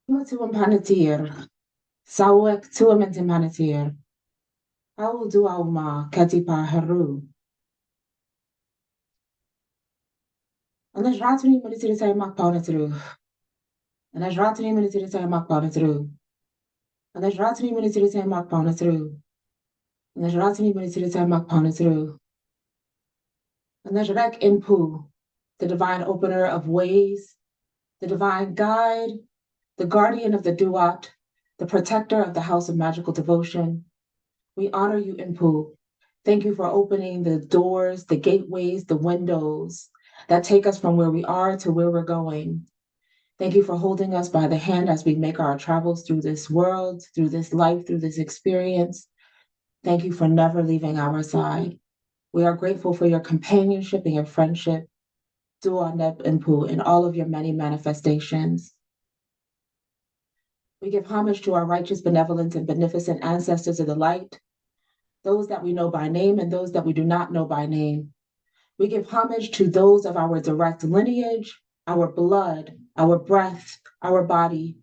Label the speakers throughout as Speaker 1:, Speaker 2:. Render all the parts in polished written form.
Speaker 1: Wat een panetier. Sawek tua mente panetier. How do ma katipa haru. En dan raad niet meer te zijn mak pauw terug. En dan raad niet meer te zijn mak pauw terug. En dan raad niet meer te zijn mak pauw terug. En dan raad niet meer te zijn mak pauw terug. And there's Rek Impu, the divine opener of ways, the divine guide, the guardian of the Duat, the protector of the House of Magickal Devotion. We honor you, Impu. Thank you for opening the doors, the gateways, the windows that take us from where we are to where we're going. Thank you for holding us by the hand as we make our travels through this world, through this life, through this experience. Thank you for never leaving our side. We are grateful for your companionship and your friendship, Dua Neb Impu, in all of your many manifestations. We give homage to our righteous, benevolent, and beneficent ancestors of the light, those that we know by name and those that we do not know by name. We give homage to those of our direct lineage, our blood, our breath, our body,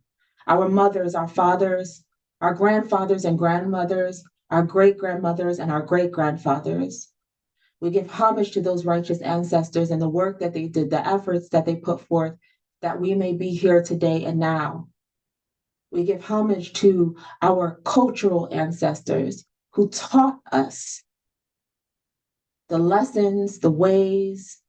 Speaker 1: our mothers, our fathers, our grandfathers and grandmothers, our great-grandmothers and our great-grandfathers. We give homage to those righteous ancestors and the work that they did, the efforts that they put forth, that we may be here today and now. We give homage to our cultural ancestors who taught us the lessons, the ways,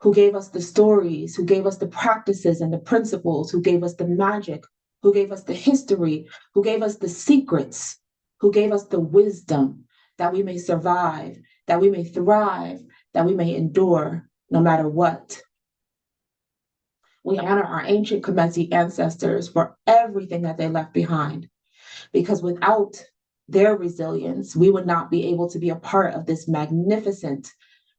Speaker 1: who gave us the stories, who gave us the practices and the principles, who gave us the magic, who gave us the history, who gave us the secrets, who gave us the wisdom that we may survive, that we may thrive, that we may endure no matter what. We honor our ancient Kmty ancestors for everything that they left behind, because without their resilience, we would not be able to be a part of this magnificent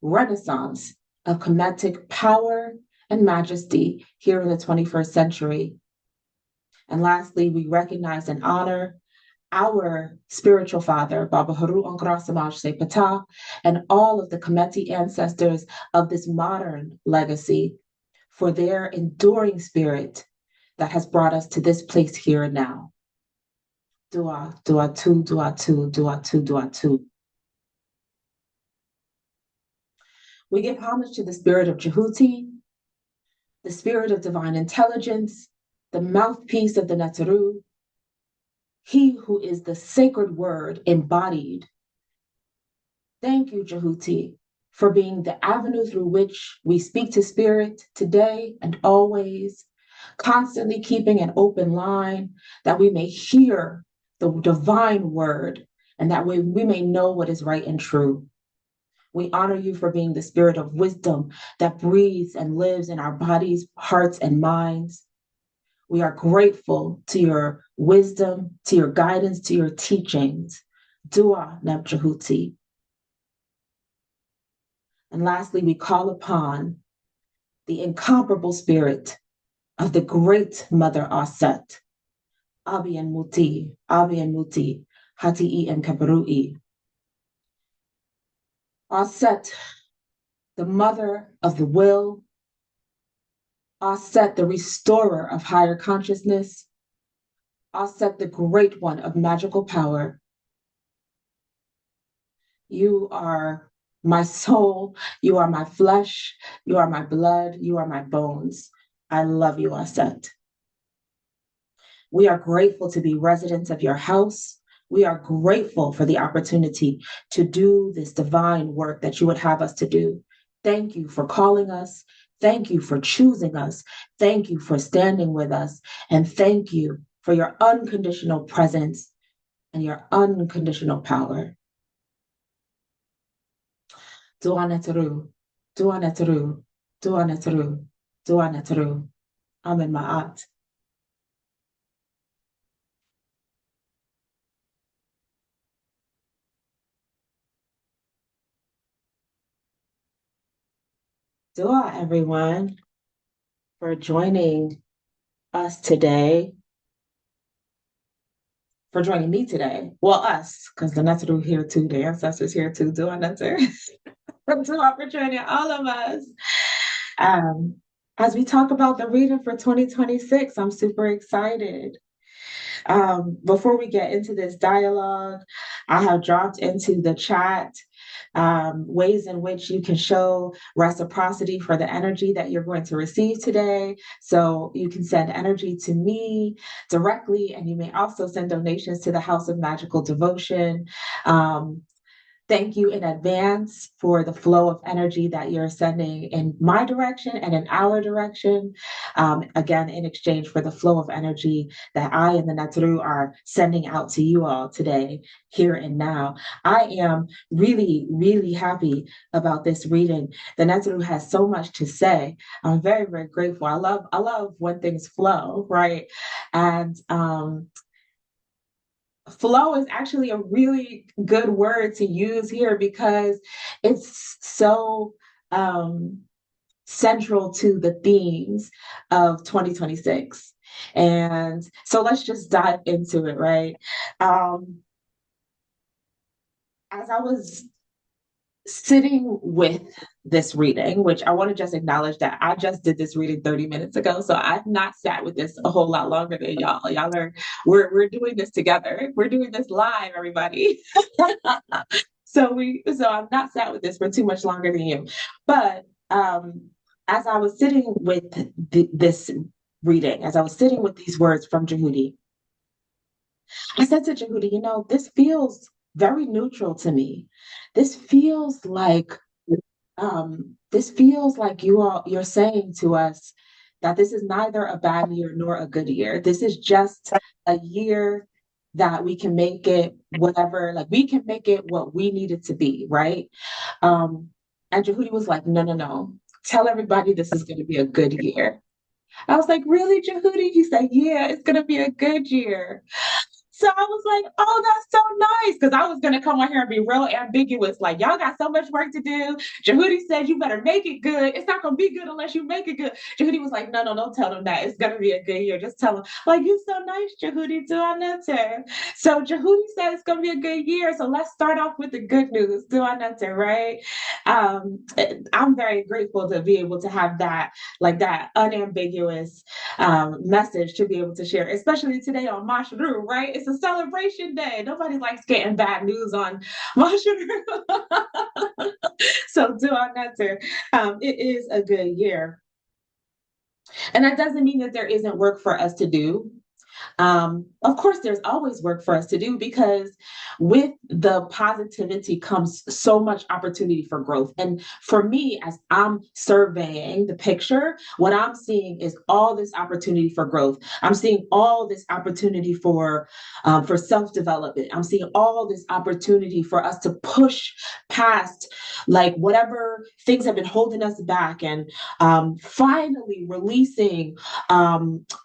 Speaker 1: renaissance of Kemetic power and majesty here in the 21st century. And lastly, we recognize and honor our spiritual father, Baba Haru Ankara Samaj Sepata, and all of the Kmety ancestors of this modern legacy for their enduring spirit that has brought us to this place here and now. Dua, dua tu, dua tu, dua tu, dua tu. We give homage to the spirit of Jehuti, the spirit of divine intelligence, the mouthpiece of the Ntrw, he who is the sacred word embodied. Thank you, Jehuti, for being the avenue through which we speak to spirit today and always, constantly keeping an open line that we may hear the divine word and that we may know what is right and true. We honor you for being the spirit of wisdom that breathes and lives in our bodies, hearts, and minds. We are grateful to your wisdom, to your guidance, to your teachings. Dua Neb Jehuti. And lastly, we call upon the incomparable spirit of the great Mother Aset, Hati Kaperui. Aset, the mother of the will, Aset, the restorer of higher consciousness, Aset, the great one of magical power. You are my soul, you are my flesh, you are my blood, you are my bones. I love you, Aset. We are grateful to be residents of your house. We are grateful for the opportunity to do this divine work that you would have us to do. Thank you for calling us. Thank you for choosing us. Thank you for standing with us. And thank you for your unconditional presence and your unconditional power. Dua Ntrw, Dua Ntrw, Dua Ntrw, Dua Ntrw. Hmt Maat. Dua, everyone, for joining us today, for joining me today. Well, us, because the Ntrw here too, the ancestors here too, Dua Ntrw. Dua for joining all of us. As we talk about the reading for 2026, I'm super excited. Before we get into this dialogue, I have dropped into the chat ways in which you can show reciprocity for the energy that you're going to receive today. So you can send energy to me directly, and you may also send donations to the House of Magickal Devotion. Um, Thank you in advance for the flow of energy that you're sending in my direction and in our direction. Again, in exchange for the flow of energy that I and the Ntrw are sending out to you all today, here and now. I am really, really happy about this reading. The Ntrw has so much to say. I'm very, very grateful. I love when things flow, right? And flow is actually a really good word to use here because it's so central to the themes of 2026. And so let's just dive into it, right? Um, as I was sitting with this reading, which I want to just acknowledge that I just did this reading 30 minutes ago. So I've not sat with this a whole lot longer than y'all. Y'all are we're doing this together. We're doing this live, everybody. So I've not sat with this for too much longer than you. But as I was sitting with this reading, as I was sitting with these words from Jehudi, I said to Jehudi, this feels very neutral to me. This feels like you're saying to us that this is neither a bad year nor a good year. This is just a year that we can make it whatever, like we can make it what we need it to be, right? And Jehudi was like, no, no, no. Tell everybody this is going to be a good year. I was like, really, Jehudi? He said, yeah, it's going to be a good year. So I was like, oh, that's so nice. Because I was going to come on here and be real ambiguous. Like, y'all got so much work to do. Jehudi said, you better make it good. It's not going to be good unless you make it good. Jehudi was like, no, no, don't tell them that. It's going to be a good year. Just tell them, like, you so nice, Jehudi. Do I not tell? So Jehudi said it's going to be a good year. So let's start off with the good news. Do I not tell, right? I'm very grateful to be able to have that, like that unambiguous message to be able to share, especially today on Masharu, right? It's a celebration day. Nobody likes getting bad news on Masharu. So do our Ntrw. It is a good year. And that doesn't mean that there isn't work for us to do. Of course, there's always work for us to do because with the positivity comes so much opportunity for growth. And for me, as I'm surveying the picture, what I'm seeing is all this opportunity for growth. I'm seeing all this opportunity for self-development. I'm seeing all this opportunity for us to push past like whatever things have been holding us back and finally releasing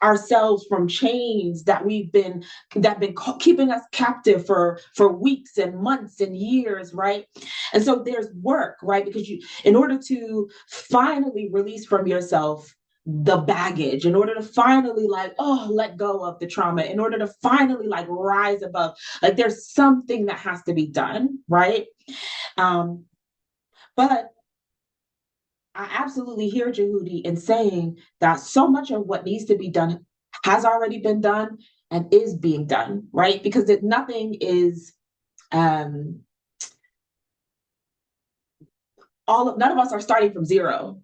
Speaker 1: ourselves from chains that been keeping us captive for weeks and months and years, right? And so there's work, right? Because in order to finally release from yourself the baggage, in order to finally let go of the trauma, in order to finally rise above, there's something that has to be done, right? um but I absolutely hear Jehudi in saying that so much of what needs to be done has already been done and is being done, right? Because nothing is um none of us are starting from zero,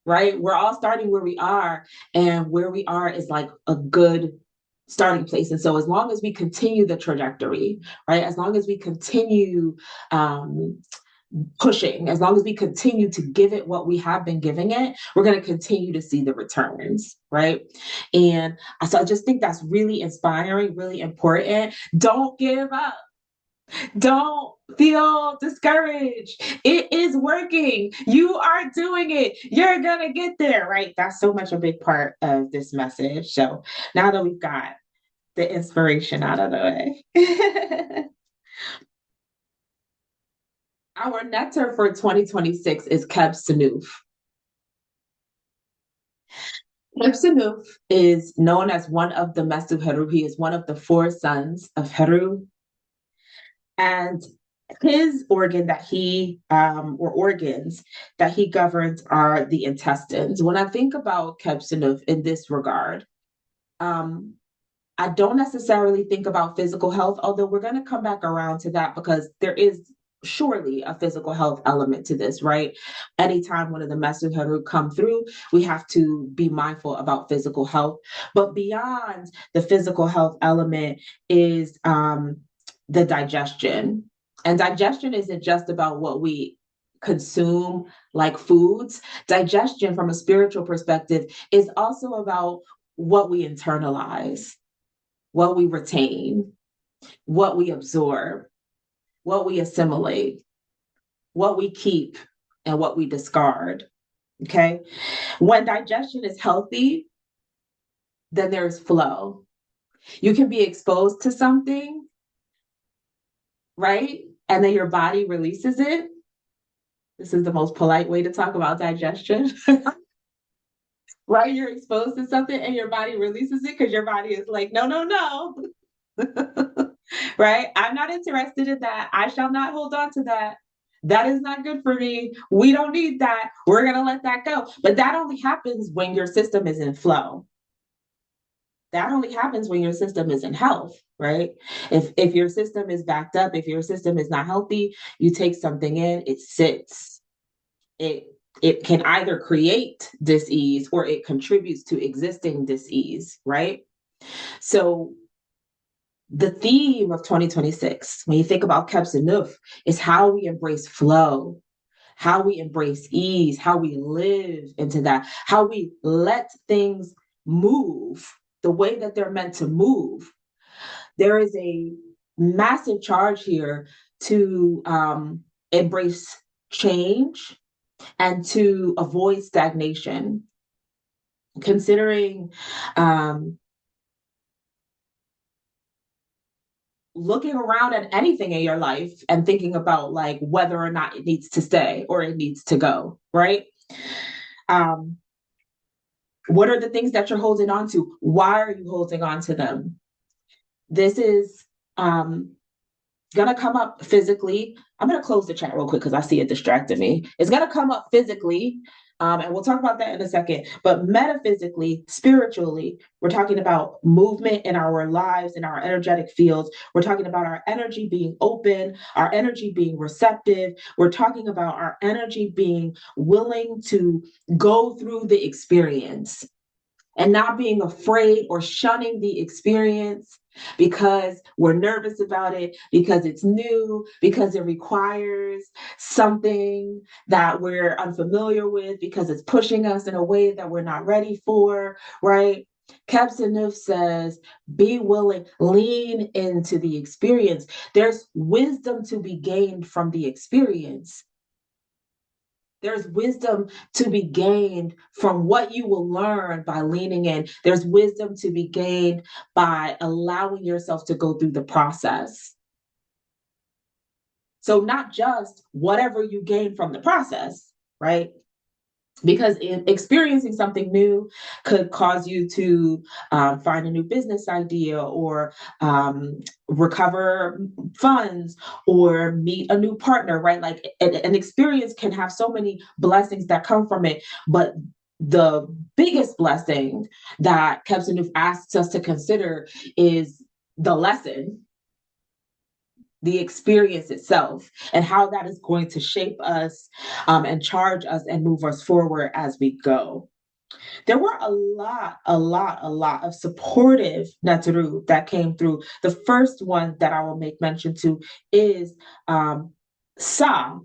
Speaker 1: right? We're all starting where we are, and where we are is like a good starting place. And so as long as we continue the trajectory, right? As long as we continue um pushing, as long as we continue to give it what we have been giving it, we're going to continue to see the returns, right? And so I just think that's really inspiring, really important. Don't give up. Don't feel discouraged. It is working. You are doing it. You're going to get there, right? That's so much a big part of this message. So now that we've got the inspiration out of the way, our nectar for 2026 is Qebsenuef. Qebsenuef is known as one of the Mesu Heru. He is one of the four sons of Heru. And His organ that he, or organs that he governs are the intestines. When I think about Qebsenuef in this regard, um, I don't necessarily think about physical health, although we're going to come back around to that because there is surely a physical health element to this, right? Anytime one of the Mesu come through, we have to be mindful about physical health. But beyond the physical health element is the digestion. And digestion isn't just about what we consume like foods. Digestion from a spiritual perspective is also about what we internalize, what we retain, what we absorb, what we assimilate, what we keep, and what we discard. Okay. When digestion is healthy, then there's flow. You can be exposed to something, right? And then your body releases it. This is the most polite way to talk about digestion. Right? You're exposed to something and your body releases it because your body is like, no, no, no. Right? I'm not interested in that. I shall not hold on to that. That is not good for me. We don't need that. We're going to let that go. But that only happens when your system is in flow. That only happens when your system is in health, right? If your system is backed up, if your system is not healthy, you take something in, it sits. It can either create dis-ease or it contributes to existing dis-ease, right? So the theme of 2026, when you think about Qebsenuef, is how we embrace flow, how we embrace ease, how we live into that, how we let things move the way that they're meant to move. There is a massive charge here to embrace change and to avoid stagnation. Considering looking around at anything in your life and thinking about like whether or not it needs to stay or it needs to go, right? What are the things that you're holding on to? Why are you holding on to them? This is gonna come up physically. I'm gonna close the chat real quick because I see it distracting me. It's gonna come up physically, and we'll talk about that in a second. But metaphysically, spiritually, we're talking about movement in our lives, in our energetic fields. We're talking about our energy being open, our energy being receptive. We're talking about our energy being willing to go through the experience and not being afraid or shunning the experience because we're nervous about it, because it's new, because it requires something that we're unfamiliar with, because it's pushing us in a way that we're not ready for, right? Qebsenuef says, be willing, lean into the experience. There's wisdom to be gained from the experience. There's wisdom to be gained from what you will learn by leaning in. There's wisdom to be gained by allowing yourself to go through the process. So not just whatever you gain from the process, right? Because experiencing something new could cause you to find a new business idea or recover funds or meet a new partner, right? Like an experience can have so many blessings that come from it. But the biggest blessing that Qebsenuef asks us to consider is the lesson, the experience itself, and how that is going to shape us and charge us and move us forward as we go. There were a lot of supportive Ntrw that came through. The first one that I will make mention to is Sa.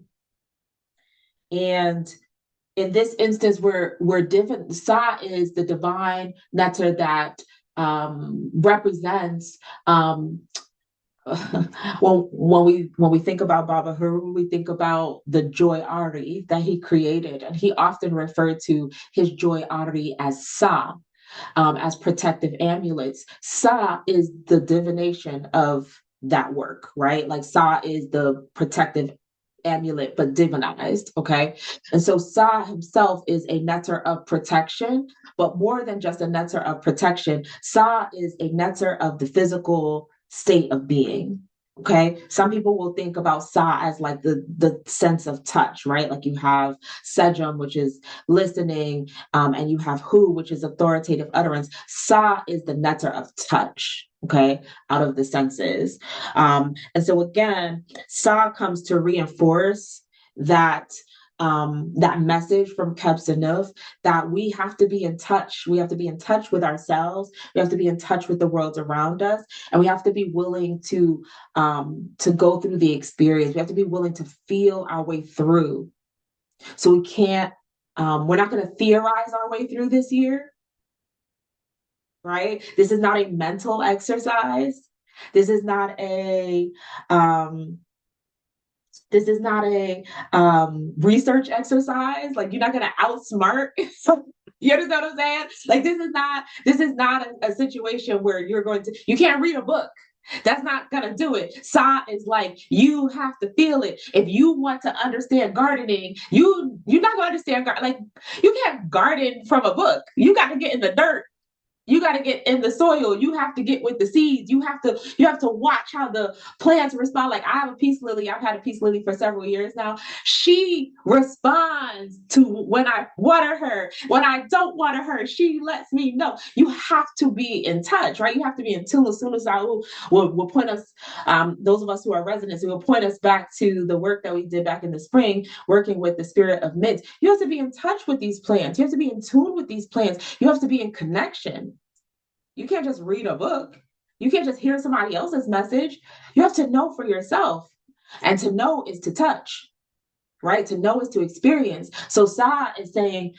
Speaker 1: And in this instance, we're different. Sa is the divine Ntr that represents when we think about Baba Haru, we think about the joy Ari that he created, and he often referred to his joy Ari as Sa, as protective amulets. Sa is the divination of that work, right? Like Sa is the protective amulet, but divinized, okay? And so Sa himself is a Ntr of protection, but more than just a Ntr of protection, Sa is a Ntr of the physical state of being, Okay, some people will think about Sa as like the sense of touch, right? Like you have Sejam, which is listening, and you have Hu, which is authoritative utterance. Sa is the Netter of touch, okay, out of the senses. And so again, Sa comes to reinforce that that message from Qebsenuef that we have to be in touch. We have to be in touch with ourselves. We have to be in touch with the world around us, and we have to be willing to go through the experience. We have to be willing to feel our way through. So we can't, we're not going to theorize our way through this year, right? This is not a mental exercise. This is not a, um, this is not a research exercise. Like you're not going to outsmart. You understand what I'm saying? Like this is not a situation where you can't read a book. That's not gonna do it. Sa is like you have to feel it. If you want to understand gardening, you're not gonna understand like you can't garden from a book. You got to get in the dirt. You got to get in the soil. You have to get with the seeds. You have to watch how the plants respond. Like I have a peace lily. I've had a peace lily for several years now. She responds to when I water her. When I don't water her, she lets me know. You have to be in touch, right? You have to be in tune. As soon as I will point us, those of us who are residents, it will point us back to the work that we did back in the spring, working with the spirit of Mint. You have to be in touch with these plants. You have to be in tune with these plants. You have to be in connection. You can't just read a book. You can't just hear somebody else's message. You have to know for yourself. And to know is to touch, right? To know is to experience. So Sa is saying,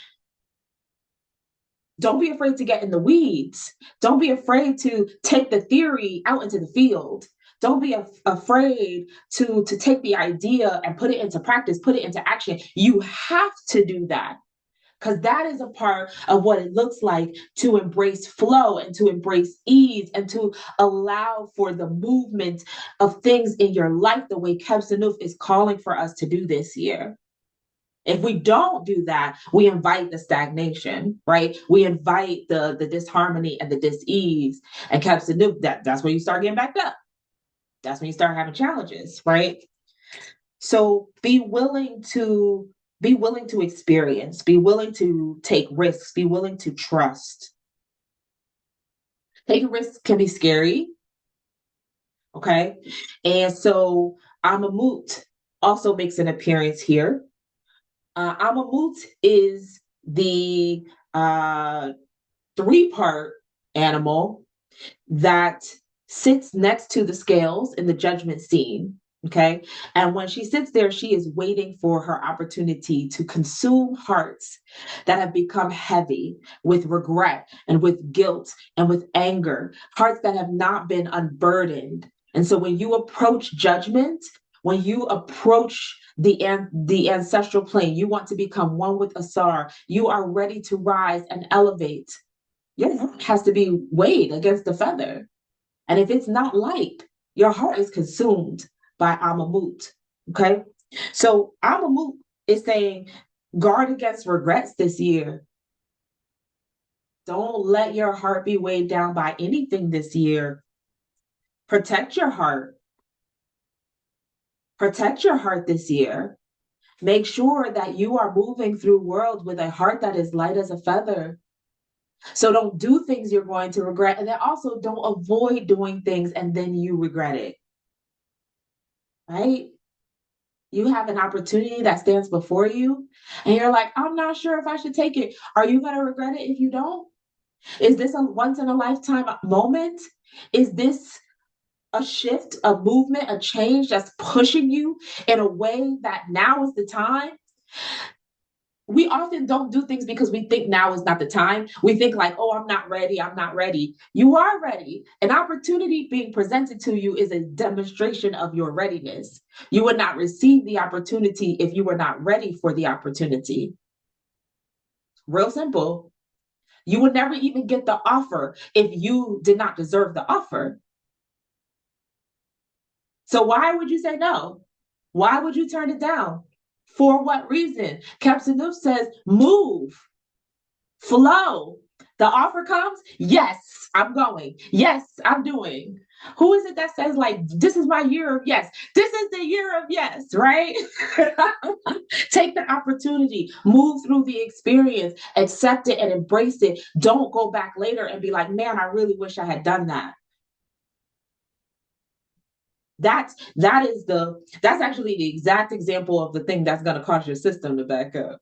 Speaker 1: don't be afraid to get in the weeds. Don't be afraid to take the theory out into the field. Don't be afraid to take the idea and put it into practice, put it into action. You have to do that, because that is a part of what it looks like to embrace flow and to embrace ease and to allow for the movement of things in your life the way Qebsenuef is calling for us to do this year. If we don't do that, we invite the stagnation, right? We invite the disharmony and the dis-ease. And Qebsenuef, that's where you start getting backed up. That's when you start having challenges, right? So be willing to experience, be willing to take risks, be willing to trust. Taking risks can be scary, okay? And so Ammut also makes an appearance here. Ammut is the 3-part animal that sits next to the scales in the judgment scene. Okay. And when she sits there, she is waiting for her opportunity to consume hearts that have become heavy with regret and with guilt and with anger, hearts that have not been unburdened. And so when you approach judgment, when you approach the ancestral plane, you want to become one with Asar, you are ready to rise and elevate. Your heart has to be weighed against the feather. And if it's not light, your heart is consumed by Ammut. Okay. So Ammut is saying, guard against regrets this year. Don't let your heart be weighed down by anything this year. Protect your heart. Protect your heart this year. Make sure that you are moving through world with a heart that is light as a feather. So don't do things you're going to regret. And then also don't avoid doing things and then you regret it. Right? You have an opportunity that stands before you and you're like, I'm not sure if I should take it. Are you going to regret it if you don't? Is this a once in a lifetime moment? Is this a shift, a movement, a change that's pushing you in a way that now is the time? We often don't do things because we think now is not the time. We think like, oh, I'm not ready. I'm not ready. You are ready. An opportunity being presented to you is a demonstration of your readiness. You would not receive the opportunity if you were not ready for the opportunity. Real simple. You would never even get the offer if you did not deserve the offer. So why would you say no? Why would you turn it down? For what reason? Qebsenuef says, move, flow. The offer comes. Yes, I'm going. Yes, I'm doing. Who is it that says, like, this is my year of yes? This is the year of yes, right? Take the opportunity, move through the experience, accept it and embrace it. Don't go back later and be like, man, I really wish I had done that. That's actually the exact example of the thing that's going to cause your system to back up.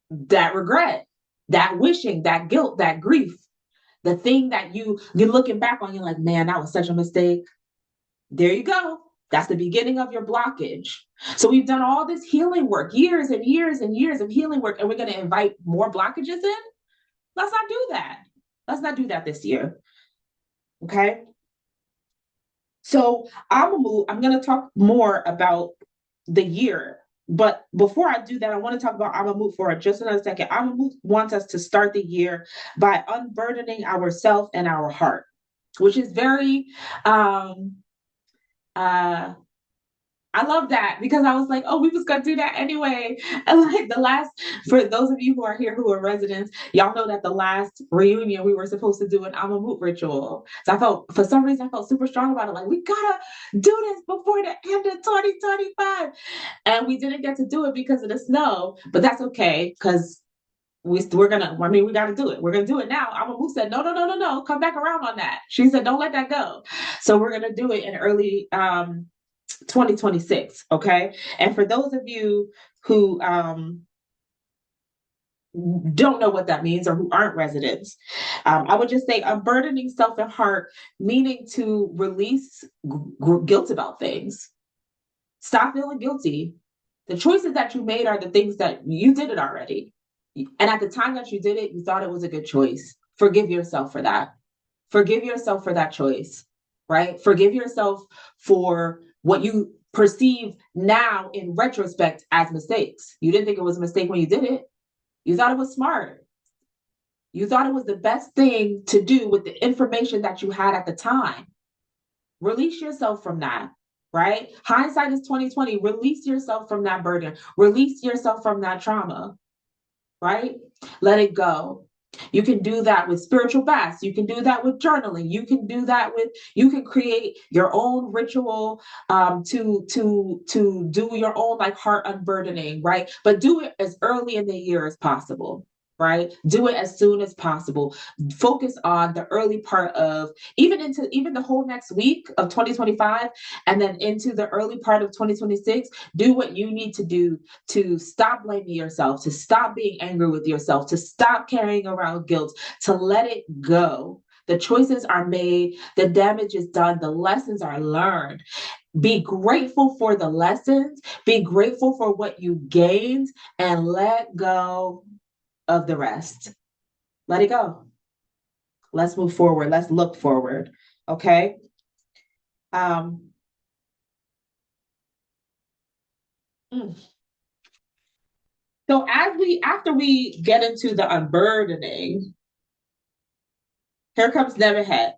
Speaker 1: That regret, that wishing, that guilt, that grief, the thing that you're looking back on, you're like, man, that was such a mistake. There you go. That's the beginning of your blockage. So we've done all this healing work, years and years and years of healing work, and we're going to invite more blockages in. Let's not do that. Let's not do that this year. Okay. So I'm going to talk more about the year. But before I do that, I want to talk about Hmt for just another second. Hmt wants us to start the year by unburdening ourselves and our heart, which is very I love that because I was like, oh, we was gonna do that anyway. And like for those of you who are here who are residents, y'all know that the last reunion we were supposed to do an Hmt ritual. So for some reason I felt super strong about it. Like, we gotta do this before the end of 2025. And we didn't get to do it because of the snow, but that's okay because we got to do it. We're going to do it now. Hmt said, no, come back around on that. She said, don't let that go. So we're going to do it in early 2026. Okay. And for those of you who don't know what that means or who aren't residents, I would just say unburdening self and heart, meaning to release guilt about things. Stop feeling guilty. The choices that you made are the things that you did it already. And at the time that you did it, you thought it was a good choice. Forgive yourself for that. Forgive yourself for that choice, right? Forgive yourself for what you perceive now in retrospect as mistakes. You didn't think it was a mistake when you did it. You thought it was smart. You thought it was the best thing to do with the information that you had at the time. Release yourself from that, right? Hindsight is 2020. Release yourself from that burden. Release yourself from that trauma. Right? Let it go. You can do that with spiritual baths. You can do that with journaling. You can create your own ritual to do your own like heart unburdening, right? But do it as early in the year as possible. Right? Do it as soon as possible. Focus on the early part of even the whole next week of 2025 and then into the early part of 2026. Do what you need to do to stop blaming yourself, to stop being angry with yourself, to stop carrying around guilt, to let it go. The choices are made, the damage is done, the lessons are learned. Be grateful for the lessons, be grateful for what you gained, and let go of the rest. Let it go. Let's move forward. Let's look forward. Okay. So after we get into the unburdening, here comes Nebt-Het.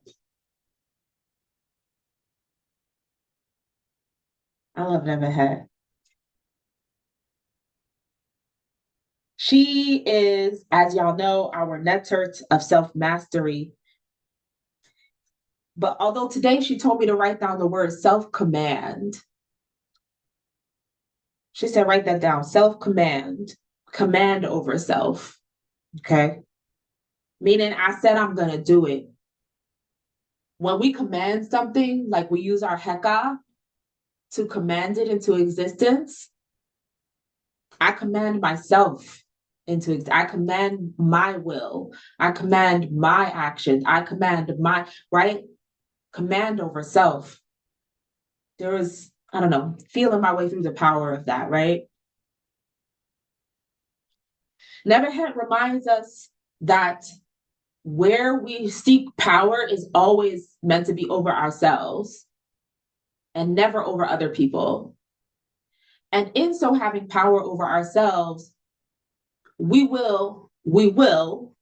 Speaker 1: I love Nebt-Het. She is, as y'all know, our Nebt-Het of self-mastery. But although today she told me to write down the word self-command, she said, write that down, self-command, command over self, okay? Meaning I said I'm going to do it. When we command something, like we use our heka to command it into existence, I command myself I command my will. I command my actions. I command my, right? Command over self. There is, I don't know, feeling my way through the power of that, right? Nebt-Het reminds us that where we seek power is always meant to be over ourselves and never over other people. And in so having power over ourselves, we will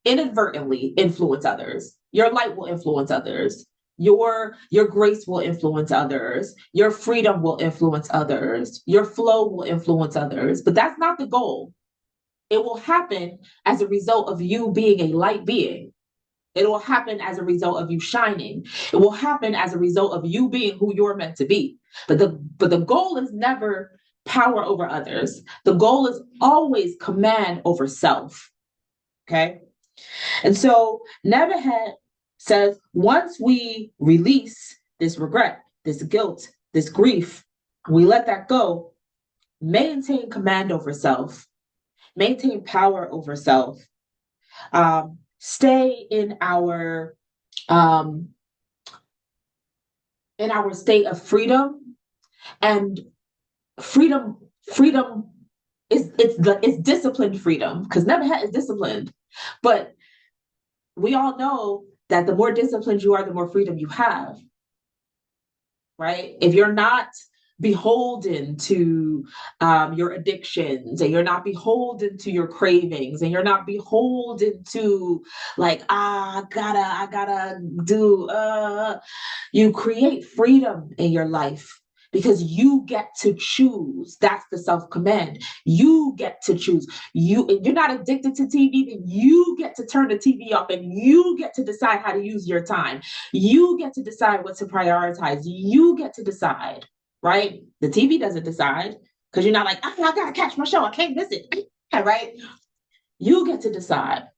Speaker 1: inadvertently influence others. Your light will influence others. Your grace will influence others. Your freedom will influence others. Your flow will influence others. But that's not the goal. It will happen as a result of you being a light being. It will happen as a result of you shining. It will happen as a result of you being who you're meant to be. But the goal is never power over others. The goal is always command over self. Okay. And so Nebt-Het says once we release this regret, this guilt, this grief, we let that go, maintain command over self, maintain power over self, stay um, in our state of freedom. And freedom it's disciplined freedom, because Nebt-Het is disciplined. But we all know that the more disciplined you are, the more freedom you have, right? If you're not beholden to your addictions, and you're not beholden to your cravings, and you're not beholden to like, I gotta do, you create freedom in your life because you get to choose. That's the self-command. You get to choose. You're not addicted to TV, then you get to turn the TV off, and you get to decide how to use your time. You get to decide what to prioritize. You get to decide, right? The TV doesn't decide, because you're not like, oh, I gotta catch my show, I can't miss it, right? You get to decide.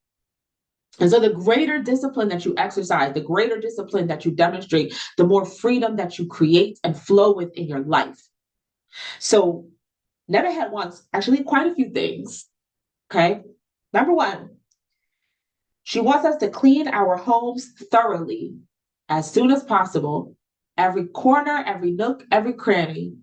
Speaker 1: And so the greater discipline that you exercise, the greater discipline that you demonstrate, the more freedom that you create and flow with in your life. So Nebt-Het wants actually quite a few things. Okay. Number one, she wants us to clean our homes thoroughly as soon as possible, every corner, every nook, every cranny.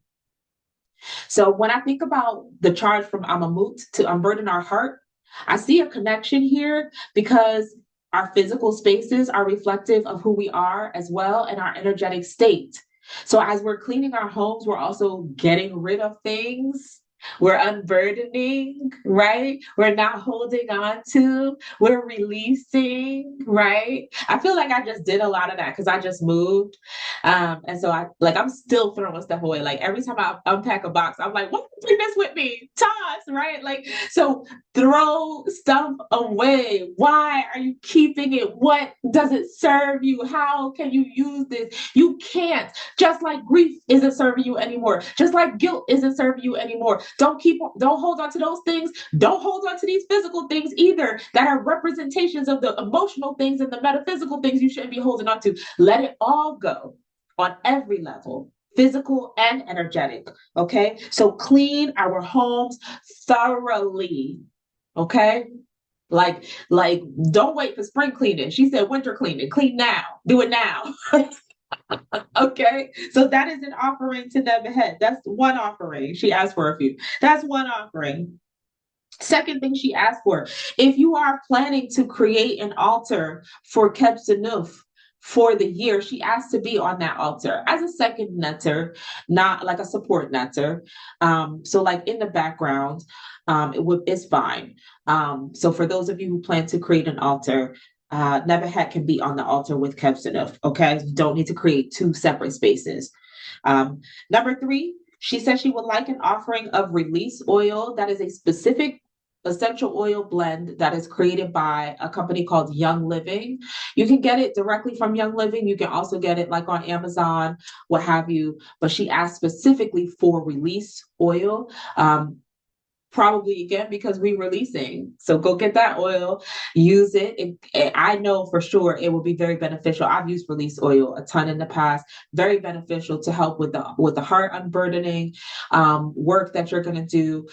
Speaker 1: So when I think about the charge from Hmt to unburden our heart, I see a connection here, because our physical spaces are reflective of who we are as well, and our energetic state. So as we're cleaning our homes, we're also getting rid of things. We're unburdening, right? We're not holding on to, we're releasing, right? I feel like I just did a lot of that because I just moved. And so I'm still throwing stuff away. Like every time I unpack a box, I'm like, what bring this with me? Toss, right? Like, so throw stuff away. Why are you keeping it? What does it serve you? How can you use this? You can't. Just like grief isn't serving you anymore. Just like guilt isn't serving you anymore. Don't hold on to those things. Don't hold on to these physical things either that are representations of the emotional things and the metaphysical things you shouldn't be holding on to. Let it all go on every level, physical and energetic. Okay. So clean our homes thoroughly. Okay. Like, don't wait for spring cleaning. She said winter cleaning. Clean now. Do it now. Okay, so that is an offering to Nebt-Het. That's one offering. She asked for a few. That's one offering. Second thing she asked for, if you are planning to create an altar for Qebsenuef for the year, she asked to be on that altar as a second Ntr, not like a support Ntr. So like in the background, it's fine. So for those of you who plan to create an altar, Nebt-Het can be on the altar with Qebsenuef. Okay, you don't need to create two separate spaces. Number three, she said she would like an offering of release oil. That is a specific essential oil blend that is created by a company called Young Living. You can get it directly from Young Living. You can also get it like on Amazon, what have you. But she asked specifically for release oil. Probably again because we're releasing. So go get that oil, use it. I know for sure it will be very beneficial. I've used release oil a ton in the past. Very beneficial to help with the heart unburdening work that you're going to do.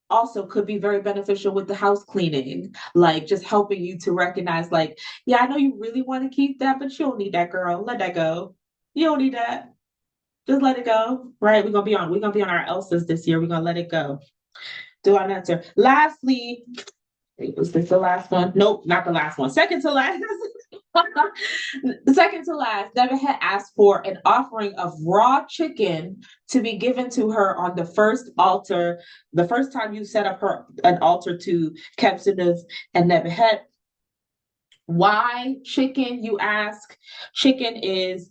Speaker 1: Also could be very beneficial with the house cleaning, like just helping you to recognize like, yeah, I know you really want to keep that, but you don't need that, girl. Let that go. You don't need that. Just let it go. Right? We're gonna be on our Elsas this year. We're gonna let it go. Do I answer? Lastly, was this the last one? Nope, not the last one. Second to last. Second to last, Nebt-Het asked for an offering of raw chicken to be given to her on the first altar, the first time you set up an altar to Qebsenuef and Nebt-Het. Why chicken, you ask? Chicken is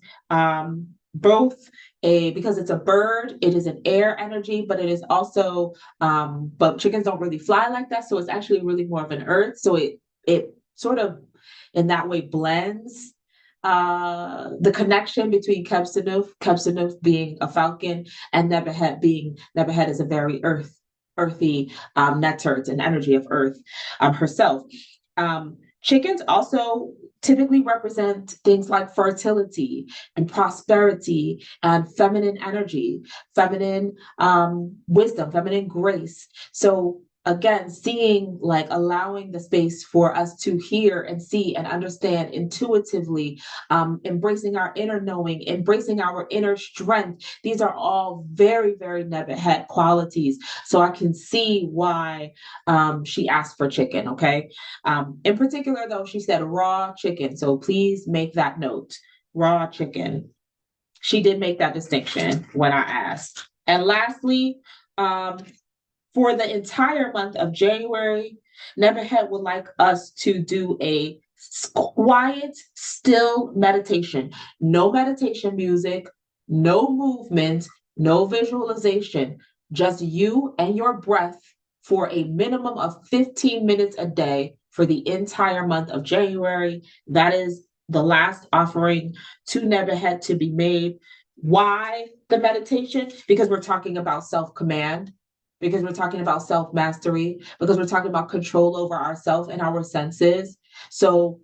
Speaker 1: both because it's a bird, it is an air energy, but it is also, but chickens don't really fly like that. So it's actually really more of an earth. So it sort of in that way blends the connection between Qebsenuef being a falcon, and Nebt-Het is a very earthy Ntrt, an energy of earth herself. Chickens also typically represent things like fertility and prosperity and feminine energy, feminine wisdom, feminine grace. So again, seeing, like, allowing the space for us to hear and see and understand intuitively, embracing our inner knowing, embracing our inner strength. These are all very, very Nebt-Het qualities. So I can see why she asked for chicken, okay? In particular, though, she said raw chicken. So please make that note, raw chicken. She did make that distinction when I asked. And lastly, for the entire month of January, Nebt-Het would like us to do a quiet, still meditation. No meditation music, no movement, no visualization, just you and your breath for a minimum of 15 minutes a day for the entire month of January. That is the last offering to Nebt-Het to be made. Why the meditation? Because we're talking about self-command, because we're talking about self-mastery, because we're talking about control over ourselves and our senses. So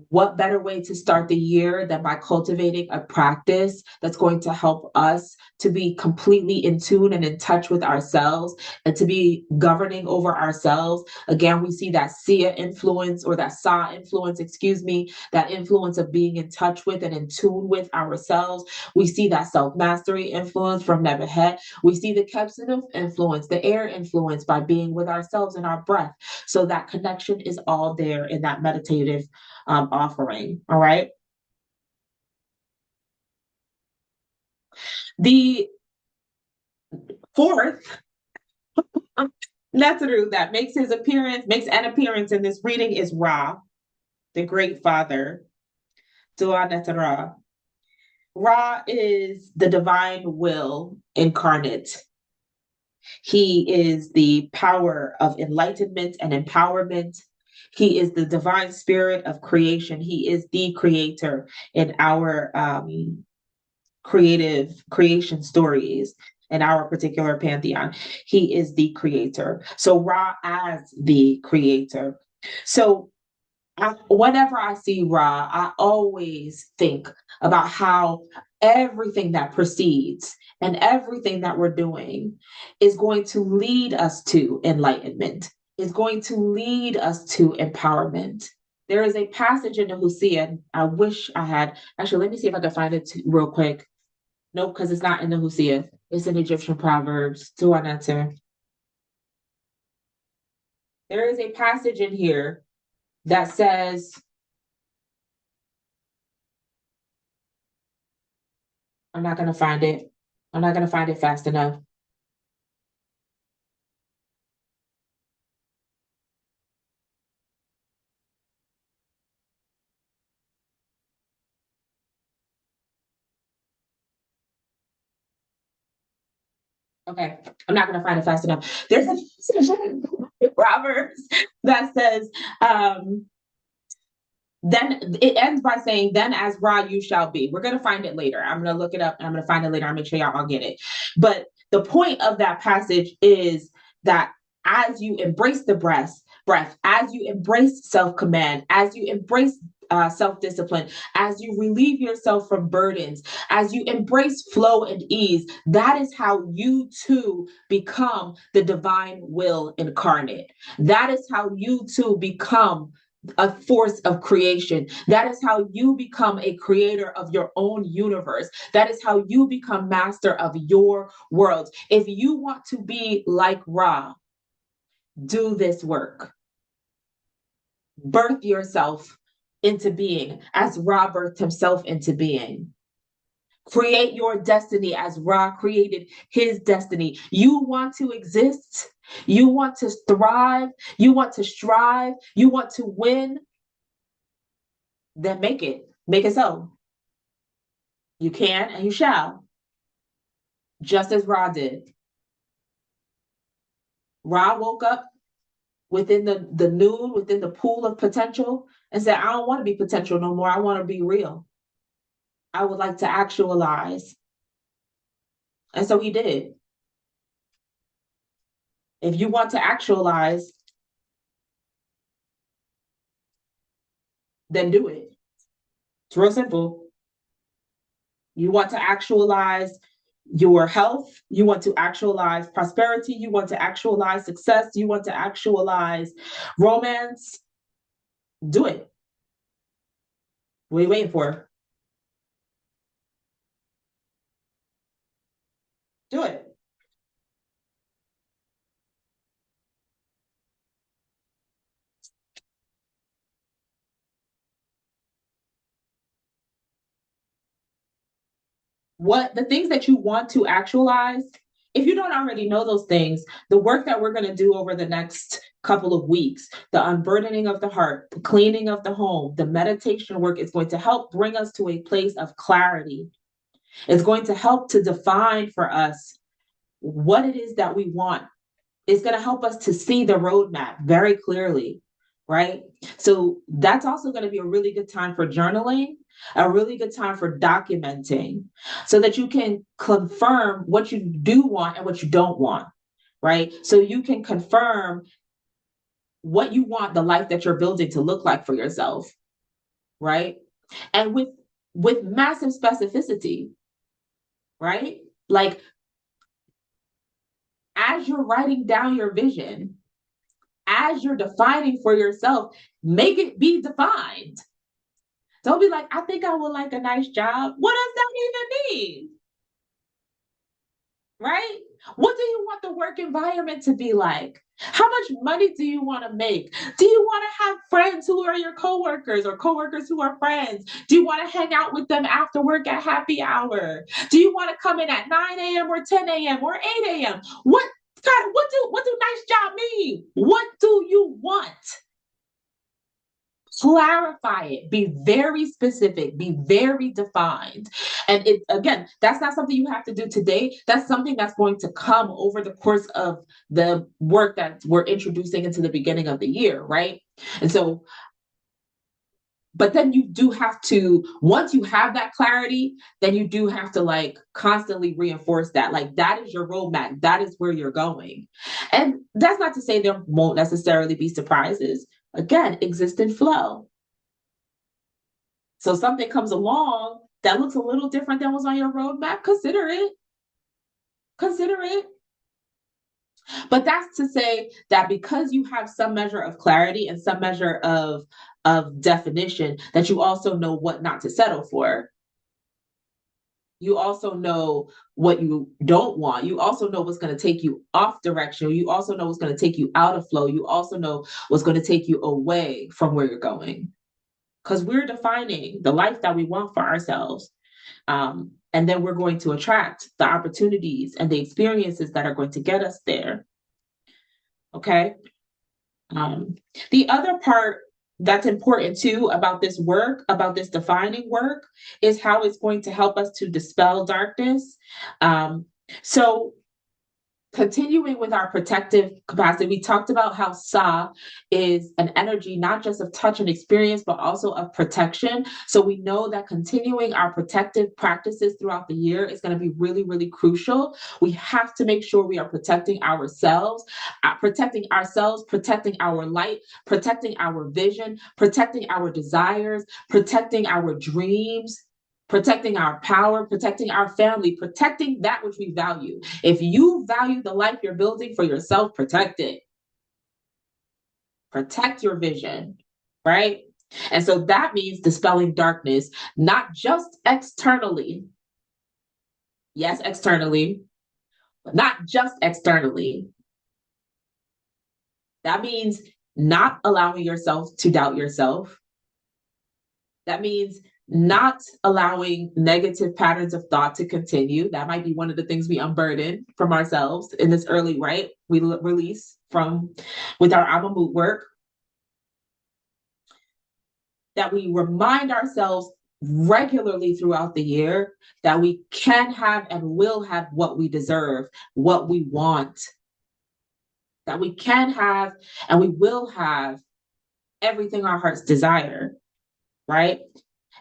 Speaker 1: what better way to start the year than by cultivating a practice that's going to help us to be completely in tune and in touch with ourselves and to be governing over ourselves. Again, we see that Sia influence, or that Sa influence, that influence of being in touch with and in tune with ourselves. We see that self-mastery influence from Nebt-Het. We see the Qebsenuef influence, the air influence, by being with ourselves and our breath. So that connection is all there in that meditative offering. All right. The fourth Ntrw that makes an appearance in this reading is Ra, the Great Father, Dua Ntrw. Ra is the divine will incarnate. He is the power of enlightenment and empowerment. He is the divine spirit of creation. He is the creator in our creation stories in our particular pantheon. He is the creator. So Ra as the creator. So whenever I see Ra, I always think about how everything that precedes and everything that we're doing is going to lead us to enlightenment, is going to lead us to empowerment. There is a passage in the Hosea. I wish I had, actually, let me see if I can find it real quick. Nope, because it's not in the Hosea. It's in Egyptian Proverbs. Dua Ntrw. There is a passage in here that says, I'm not going to find it. I'm not going to find it fast enough. Okay, I'm not going to find it fast enough. There's a Proverbs that says, then it ends by saying, then as Ra you shall be. We're going to find it later. I'm going to look it up and I'm going to find it later. I'll make sure y'all all get it. But the point of that passage is that as you embrace the breath, as you embrace self-command, as you embrace self-discipline, as you relieve yourself from burdens, as you embrace flow and ease, that is how you too become the divine will incarnate. That is how you too become a force of creation. That is how you become a creator of your own universe. That is how you become master of your world. If you want to be like Ra, do this work. Birth yourself into being as Ra birthed himself into being. Create your destiny as Ra created his destiny. You want to exist, you want to thrive, you want to strive, you want to win, then make it so. You can and you shall, just as Ra did. Ra woke up within the nude, within the pool of potential, and said, I don't want to be potential no more. I want to be real. I would like to actualize. And so he did. If you want to actualize, then do it. It's real simple. You want to actualize your health, you want to actualize prosperity, you want to actualize success, you want to actualize romance, do it. What are you waiting for? Do it. What the things that you want to actualize, if you don't already know those things, the work that we're going to do over the next couple of weeks, the unburdening of the heart, the cleaning of the home, the meditation work is going to help bring us to a place of clarity. It's going to help to define for us what it is that we want. It's going to help us to see the roadmap very clearly, right? So that's also going to be a really good time for journaling, a really good time for documenting, so that you can confirm what you do want and what you don't want, right? So you can confirm what you want the life that you're building to look like for yourself, right? And with massive specificity, right? Like, as you're writing down your vision, as you're defining for yourself, make it be defined. Don't be like, I think I would like a nice job. What does that even mean? Right? What do you want the work environment to be like? How much money do you want to make? Do you want to have friends who are your coworkers or coworkers who are friends? Do you want to hang out with them after work at happy hour? Do you want to come in at 9 a.m. or 10 a.m. or 8 a.m.? What do nice job mean? What do you want? Clarify it, be very specific, be very defined. And it, again, that's not something you have to do today. That's something that's going to come over the course of the work that we're introducing into the beginning of the year, right? And so, but then you do have to, once you have that clarity, then you do have to like constantly reinforce that. Like, that is your roadmap, that is where you're going. And that's not to say there won't necessarily be surprises. Again, exist in flow. So something comes along that looks a little different than was on your roadmap, consider it. Consider it. But that's to say that because you have some measure of clarity and some measure of definition, that you also know what not to settle for. You also know what you don't want. You also know what's going to take you off direction. You also know what's going to take you out of flow. You also know what's going to take you away from where you're going. Because we're defining the life that we want for ourselves. And then we're going to attract the opportunities and the experiences that are going to get us there. Okay. The other part that's important too about this work, about this defining work, is how it's going to help us to dispel darkness. So continuing with our protective capacity, we talked about how Sa is an energy not just of touch and experience, but also of protection. So we know that continuing our protective practices throughout the year is going to be really, really crucial. We have to make sure we are protecting ourselves, protecting our light, protecting our vision, protecting our desires, protecting our dreams, protecting our power, protecting our family, protecting that which we value. If you value the life you're building for yourself, protect it. Protect your vision, right? And so that means dispelling darkness, not just externally. Yes, externally, but not just externally. That means not allowing yourself to doubt yourself. That means not allowing negative patterns of thought to continue. That might be one of the things we unburden from ourselves in this early, right? We release from with our Ammut work. That we remind ourselves regularly throughout the year that we can have and will have what we deserve, what we want. that we can have and we will have everything our hearts desire, right?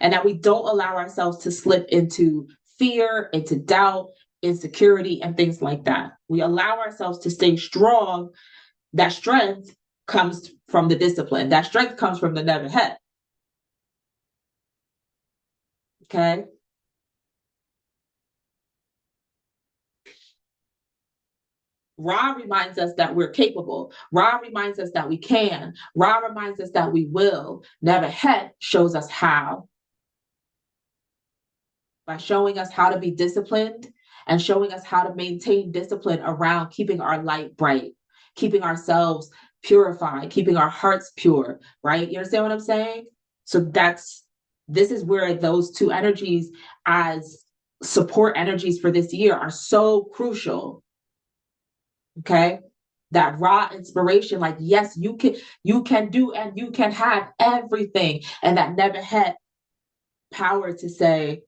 Speaker 1: And that we don't allow ourselves to slip into fear, into doubt, insecurity, and things like that. We allow ourselves to stay strong. That strength comes from the discipline. That strength comes from the Nebt-Het. Okay? Ra reminds us that we're capable. Ra reminds us that we can. Ra reminds us that we will. Nebt-Het shows us how. By showing us how to be disciplined and showing us how to maintain discipline around keeping our light bright, keeping ourselves purified, keeping our hearts pure, right? You understand what I'm saying? So this is where those two energies as support energies for this year are so crucial. Okay? That raw inspiration, like, yes, you can do and you can have everything. And that Nebt-Het power to say,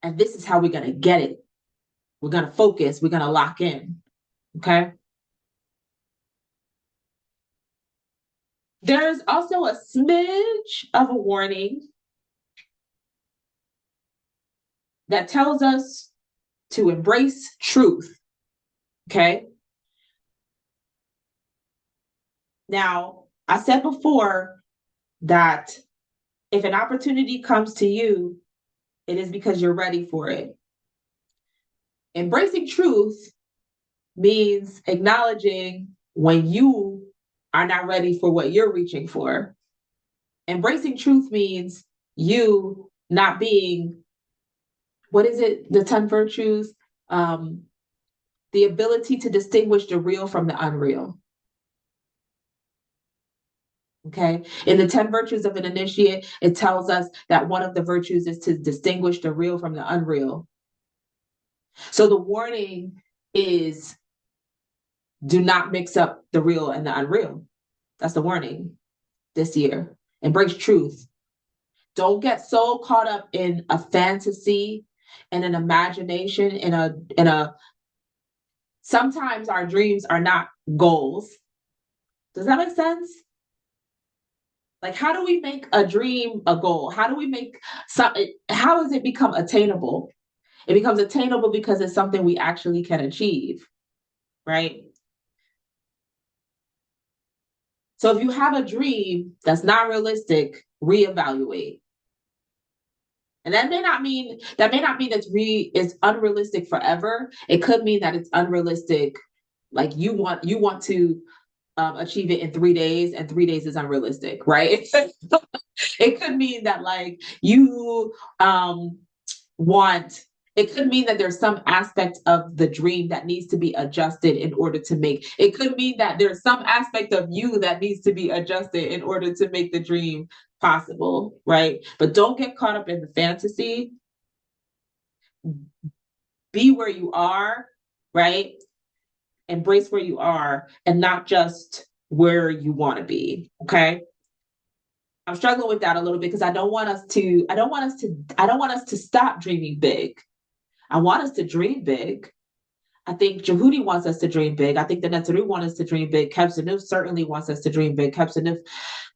Speaker 1: and this is how we're going to get it. We're going to focus. We're going to lock in. Okay? There's also a smidge of a warning that tells us to embrace truth. Okay? Now, I said before that if an opportunity comes to you, it is because you're ready for it. Embracing truth means acknowledging when you are not ready for what you're reaching for. Embracing truth means you not being, what is it? The 10 virtues, the ability to distinguish the real from the unreal. Okay. In the 10 virtues of an initiate, it tells us that one of the virtues is to distinguish the real from the unreal. So the warning is do not mix up the real and the unreal. That's the warning this year. Embrace truth. Don't get so caught up in a fantasy and an imagination in a sometimes our dreams are not goals. Does that make sense? Like, how do we make a dream a goal? How do we make how does it become attainable? It becomes attainable because it's something we actually can achieve, right? So if you have a dream that's not realistic, reevaluate. And that may not mean it's unrealistic forever. It could mean that it's unrealistic. Like you want to achieve it in 3 days, and 3 days is unrealistic, right? It could mean that like you want. It could mean that there's some aspect of the dream that needs to be adjusted in order to make. It could mean that there's some aspect of you that needs to be adjusted in order to make the dream possible, right? But don't get caught up in the fantasy. Be where you are, right? Embrace where you are and not just where you want to be, okay? I'm struggling with that a little bit because I don't want us to stop dreaming big. I want us to dream big. I think Jehudi wants us to dream big. I think the Ntrw wants us to dream big. Qebsenuef certainly wants us to dream big. Qebsenuef,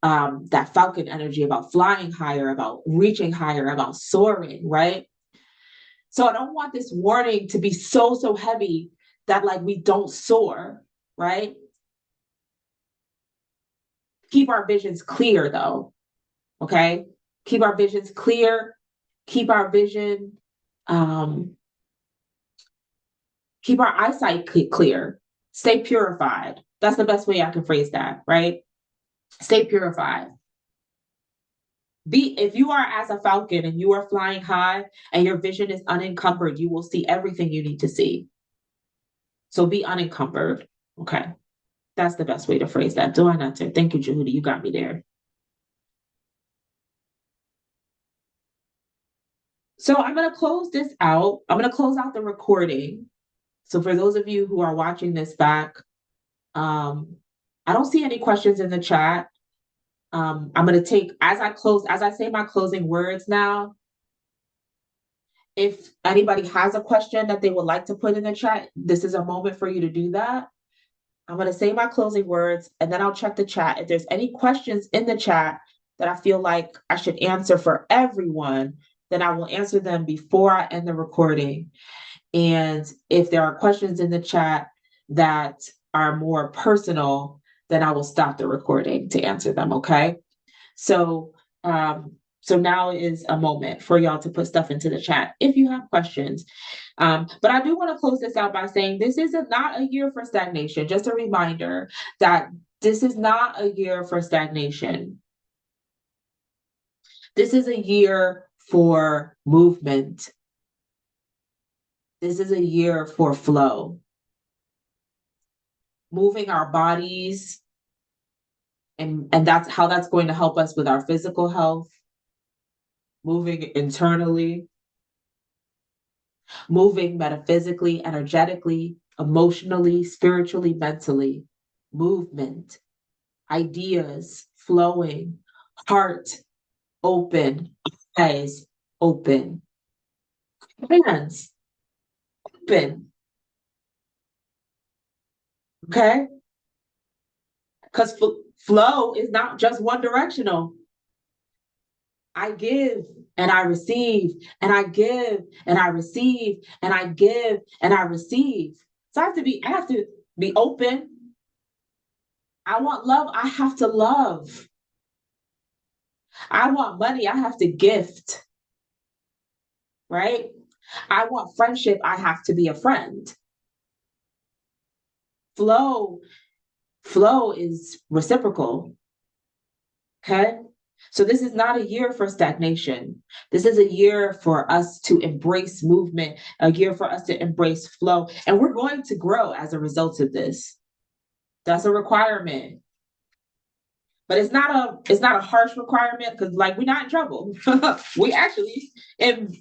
Speaker 1: that falcon energy about flying higher, about reaching higher, about soaring, right? So I don't want this warning to be so heavy that like we don't soar, right? Keep our visions clear though, okay? Keep our visions clear. Keep our vision, keep our eyesight clear. Stay purified. That's the best way I can phrase that, right? Stay purified. If you are as a falcon and you are flying high and your vision is unencumbered, you will see everything you need to see. So be unencumbered. Okay. That's the best way to phrase that. Do I not? Thank you, Jehudi. You got me there. So I'm going to close this out. I'm going to close out the recording. So for those of you who are watching this back, I don't see any questions in the chat. I'm going to take, as I say my closing words now, if anybody has a question that they would like to put in the chat, this is a moment for you to do that. I'm going to say my closing words and then I'll check the chat. If there's any questions in the chat that I feel like I should answer for everyone, then I will answer them before I end the recording. And if there are questions in the chat that are more personal, then I will stop the recording to answer them, okay? So, so now is a moment for y'all to put stuff into the chat if you have questions. But I do want to close this out by saying this is not a year for stagnation. Just a reminder that this is not a year for stagnation. This is a year for movement. This is a year for flow. Moving our bodies, and that's how that's going to help us with our physical health. Moving internally, moving metaphysically, energetically, emotionally, spiritually, mentally, movement, ideas flowing, heart open, eyes open, hands open. Okay? Because flow is not just one directional. I give and I receive, and I give and I receive, and I give and I receive. So I have to be open. I want love, I have to love. I want money, I have to gift. Right? I want friendship, I have to be a friend. Flow is reciprocal. Okay? So this is not a year for stagnation. This is a year for us to embrace movement, a year for us to embrace flow. And we're going to grow as a result of this. That's a requirement. But it's not a harsh requirement because like we're not in trouble. We actually in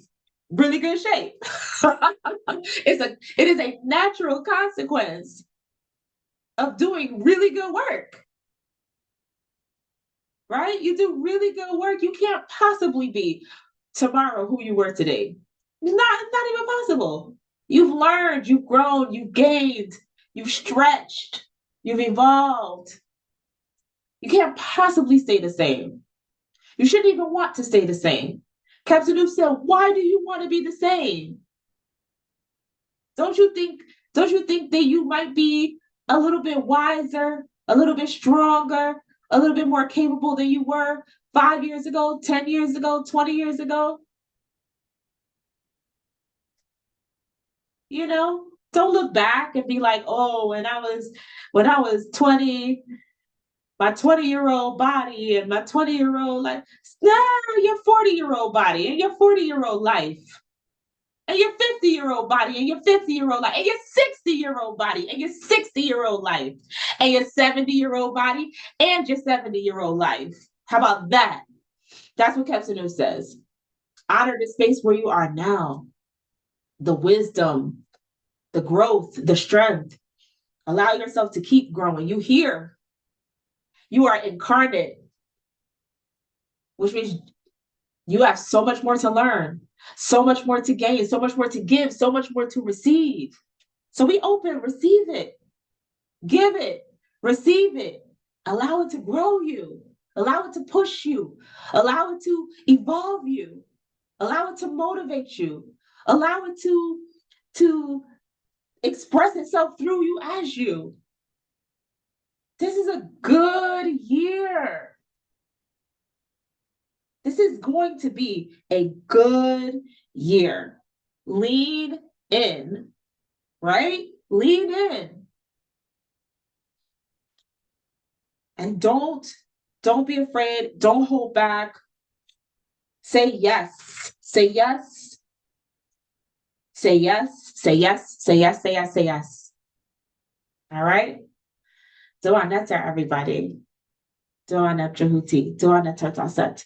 Speaker 1: really good shape. It is a natural consequence of doing really good work. Right? You do really good work. You can't possibly be tomorrow who you were today. Not even possible. You've learned, you've grown, you've gained, you've stretched, you've evolved. You can't possibly stay the same. You shouldn't even want to stay the same. Qebsenuef said, why do you want to be the same? Don't you think that you might be a little bit wiser, a little bit stronger, a little bit more capable than you were 5 years ago, 10 years ago, 20 years ago? You know, don't look back and be like, oh, when I was 20, my 20-year-old body and my 20-year-old life. No, your 40-year-old body and your 40-year-old life. And your 50-year-old body and your 50-year-old life, and your 60-year-old body and your 60-year-old life, and your 70-year-old body and your 70-year-old life. How about that? That's what Qebsenuef says. Honor the space where you are now, the wisdom, the growth, the strength. Allow yourself to keep growing. You here. You are incarnate, which means you have so much more to learn, so much more to gain, so much more to give, so much more to receive. So be open, receive it, give it, receive it, allow it to grow you, allow it to push you, allow it to evolve you, allow it to motivate you, allow it to express itself through you as you. This is a good year. This is going to be a good year. Lean in, right? Lean in. And don't be afraid. Don't hold back. Say yes. Say yes. Say yes. Say yes. Say yes. Say yes. Say yes. All right? Ntrw, everybody. Ntrw, Ntrt.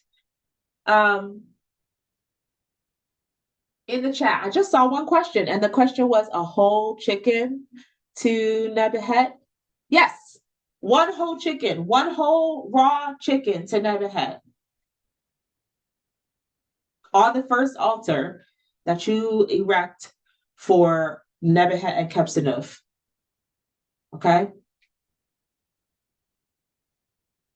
Speaker 1: In the chat, I just saw one question, and the question was a whole chicken to Nebt-Het. Yes, one whole chicken, one whole raw chicken to Nebt-Het on the first altar that you erect for Nebt-Het and Qebsenuef. Okay?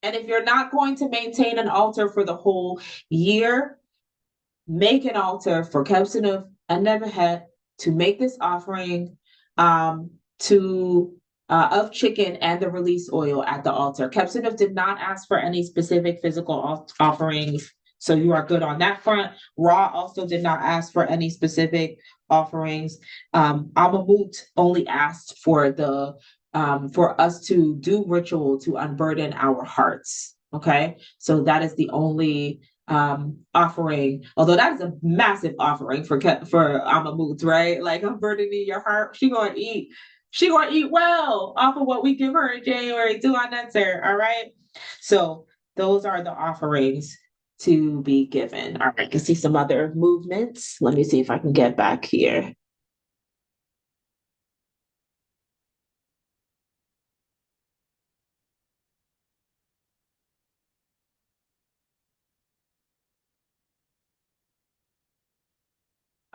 Speaker 1: And if you're not going to maintain an altar for the whole year, make an altar for Qebsenuef and Nebt-Het to make this offering to of chicken and the release oil at the altar. Qebsenuef did not ask for any specific physical offerings, so you are good on that front. Ra also did not ask for any specific offerings. Amamut only asked for the for us to do ritual to unburden our hearts. Okay, so that is the only offering, although that is a massive offering for Amamut, right? Like, I'm burdening your heart. She gonna eat well off of what we give her in January. Do on that, sir. All right. So those are the offerings to be given. All right, I can see some other movements. Let me see if I can get back here.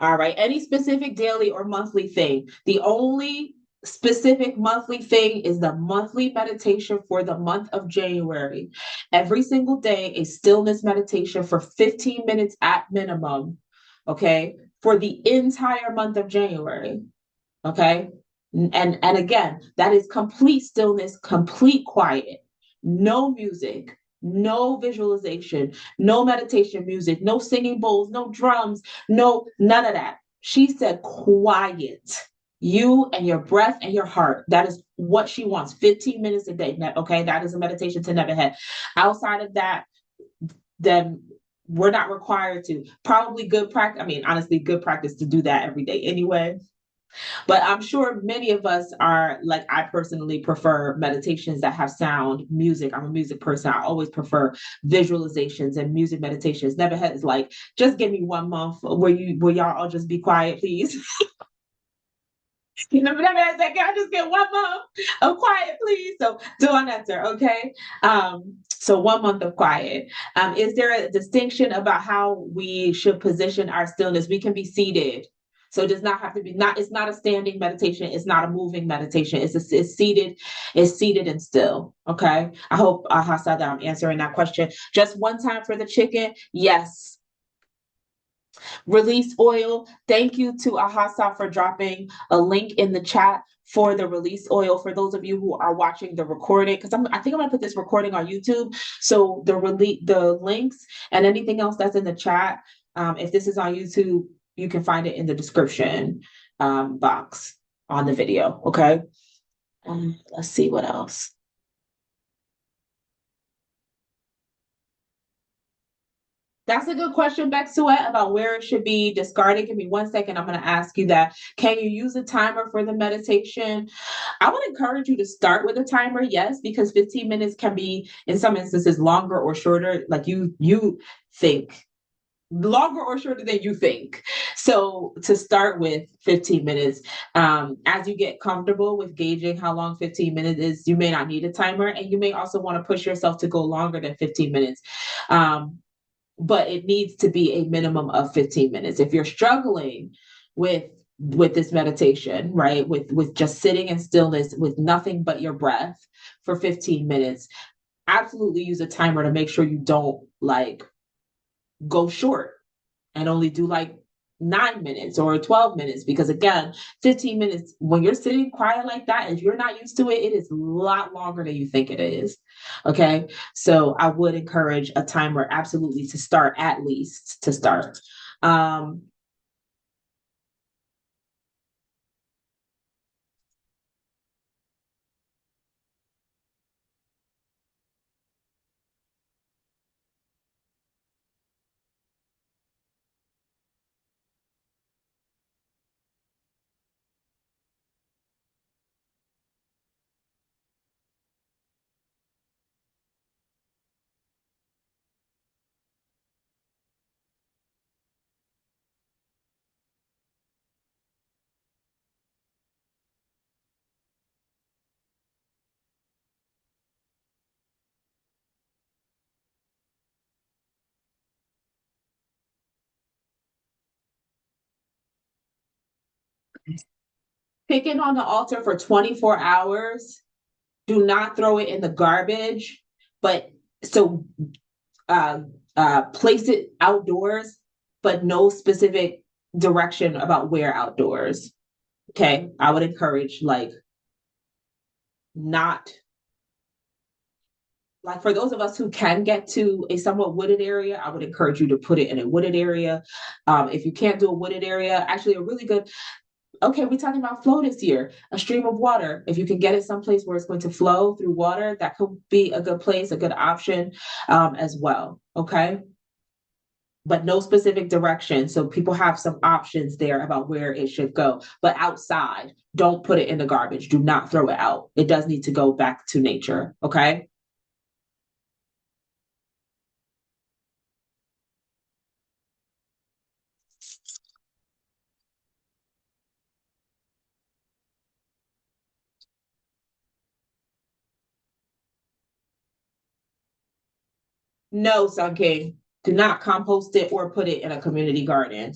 Speaker 1: All right. Any specific daily or monthly thing? The only specific monthly thing is the monthly meditation for the month of January. Every single day, a stillness meditation for 15 minutes at minimum. Okay. For the entire month of January. Okay. And again, that is complete stillness, complete quiet, no music, no visualization, no meditation music, no singing bowls, no drums, no, none of that. She said quiet. You and your breath and your heart. That is what she wants. 15 minutes a day. Okay. That is a meditation to Nebt-Het. Outside of that, then we're not required to. Probably good practice. I mean, honestly, good practice to do that every day anyway. But I'm sure many of us are like, I personally prefer meditations that have sound, music. I'm a music person. I always prefer visualizations and music meditations. Nebt-Het is like, just give me 1 month where y'all all just be quiet, please. You know, Nebt-Het like, can I just get 1 month of quiet, please? So do on that, sir. Okay. So 1 month of quiet. Is there a distinction about how we should position our stillness? We can be seated. So it does not have to be not. It's not a standing meditation. It's not a moving meditation. It's seated. It's seated and still. Okay. I hope Hassa, that I'm answering that question. Just one time for the chicken. Yes. Release oil. Thank you to Ahasa for dropping a link in the chat for the release oil for those of you who are watching the recording, because I think I'm gonna put this recording on YouTube. So the links and anything else that's in the chat, if this is on YouTube, you can find it in the description box on the video. Okay. Let's see what else. That's a good question, Bexuet, about where it should be discarded. Give me 1 second. I'm going to ask you that. Can you use a timer for the meditation? I would encourage you to start with a timer, yes, because 15 minutes can be, in some instances, longer or shorter, like you think. Longer or shorter than you think. So to start with 15 minutes, as you get comfortable with gauging how long 15 minutes is, you may not need a timer, and you may also want to push yourself to go longer than 15 minutes. But it needs to be a minimum of 15 minutes. If you're struggling with this meditation, right, with just sitting in stillness with nothing but your breath for 15 minutes, absolutely use a timer to make sure you don't like go short and only do like 9 minutes or 12 minutes, because again, 15 minutes, when you're sitting quiet like that, if you're not used to it, it is a lot longer than you think it is. Okay. So I would encourage a timer absolutely to start, at least to start. Picking on the altar for 24 hours, do not throw it in the garbage, but So place it outdoors, but no specific direction about where outdoors. Okay. I would encourage like not like for those of us who can get to a somewhat wooded area, I would encourage you to put it in a wooded area. If you can't do a wooded area, actually a really good, okay, we're talking about flow this year, a stream of water. If you can get it someplace where it's going to flow through water, that could be a good place, a good option as well. Okay. But no specific direction. So people have some options there about where it should go. But outside, don't put it in the garbage. Do not throw it out. It does need to go back to nature. Okay. No, Sun King. Do not compost it or put it in a community garden.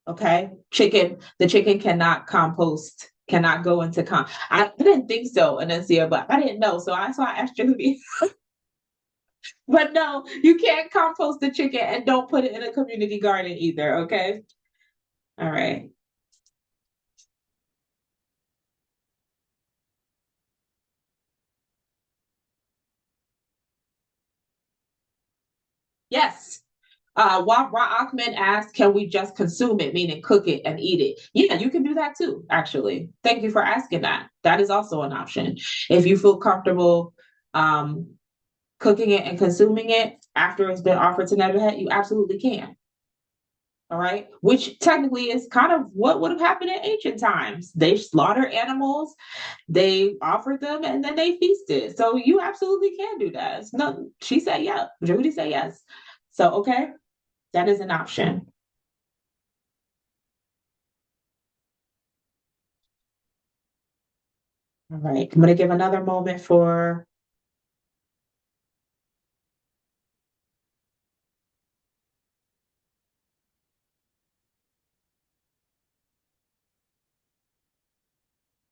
Speaker 1: Okay. The chicken cannot compost, cannot go into I didn't think so, Anuncia, but I didn't know. So I asked you. But no, you can't compost the chicken and don't put it in a community garden either. Okay. All right. Yes. Ahmed asked, can we just consume it, meaning cook it and eat it? Yeah, you can do that too, actually. Thank you for asking that. That is also an option. If you feel comfortable um, cooking it and consuming it after it's been offered to Nebt-Het, you absolutely can. All right. Which technically is kind of what would have happened in ancient times. They slaughter animals, they offered them, and then they feasted. So you absolutely can do that. No, she said yeah. Judy said yes. So okay, that is an option. All right. I'm gonna give another moment for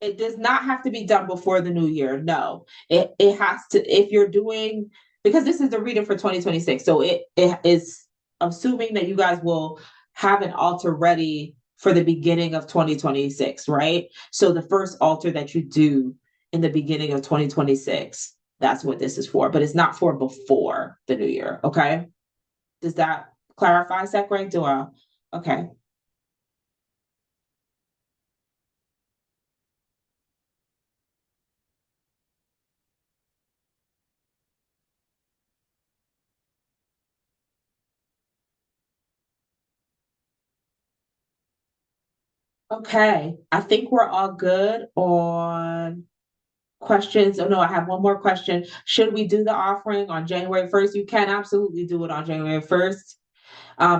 Speaker 1: it does not have to be done before the new year. No, it has to, if you're doing, because this is the reading for 2026. So it is assuming that you guys will have an altar ready for the beginning of 2026, right? So the first altar that you do in the beginning of 2026, that's what this is for, but it's not for before the new year. Okay. Does that clarify, Sekre? Do I? Okay. Okay. I think we're all good on questions. Oh no, I have one more question. Should we do the offering on January 1st? You can absolutely do it on January 1st.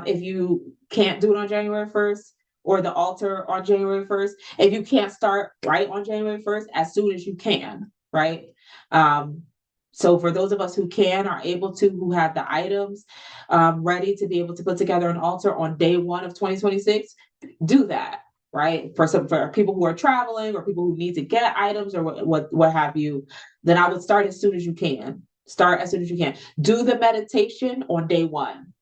Speaker 1: If you can't do it on January 1st or the altar on January 1st, if you can't start right on January 1st, as soon as you can, right? Um, so for those of us who can, are able to, who have the items ready to be able to put together an altar on day one of 2026, do that, right? For people who are traveling or people who need to get items or what have you, then I would start as soon as you can. Start as soon as you can. Do the meditation on day one,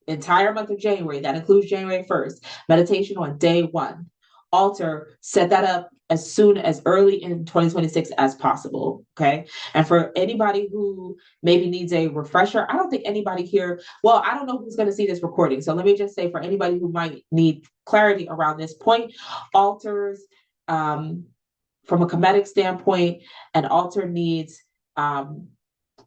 Speaker 1: entire month of January. That includes January 1st. Meditation on day one. Altar, set that up as soon as early in 2026 as possible. Okay. And for anybody who maybe needs a refresher, I don't think anybody here, well, I don't know who's going to see this recording. So let me just say for anybody who might need clarity around this point, altars, from a Kemetic standpoint, an altar needs um,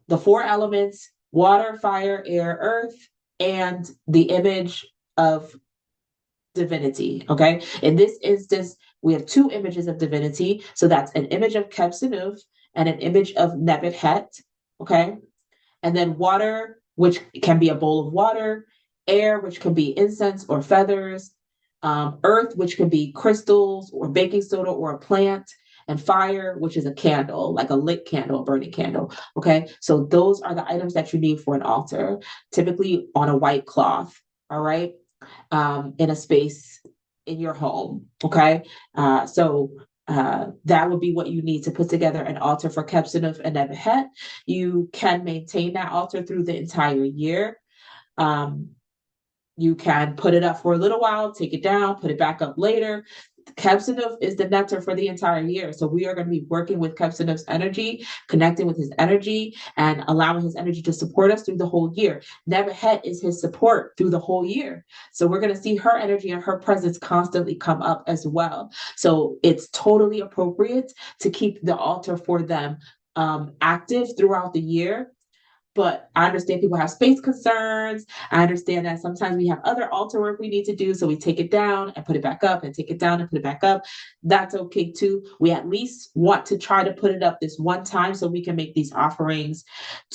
Speaker 1: the four elements: water, fire, air, earth, and the image of divinity. Okay. In this instance, we have two images of divinity. So that's an image of Qebsenuef and an image of Nebt-Het. Okay. And then water, which can be a bowl of water, air, which can be incense or feathers, earth, which can be crystals or baking soda or a plant, and fire, which is a candle, like a lit candle, a burning candle. Okay. So those are the items that you need for an altar, typically on a white cloth. All right. In a space in your home. Okay. So that would be what you need to put together an altar for Qebsenuef and Nebt-Het. You can maintain that altar through the entire year. You can put it up for a little while, take it down, put it back up later. Qebsenuef is the nectar for the entire year. So we are going to be working with Qebsenuef's energy, connecting with his energy, and allowing his energy to support us through the whole year. Nebt-Het is his support through the whole year. So we're going to see her energy and her presence constantly come up as well. So it's totally appropriate to keep the altar for them active throughout the year. But I understand people have space concerns. I understand that sometimes we have other altar work we need to do. So we take it down and put it back up and take it down and put it back up. That's okay too. We at least want to try to put it up this one time so we can make these offerings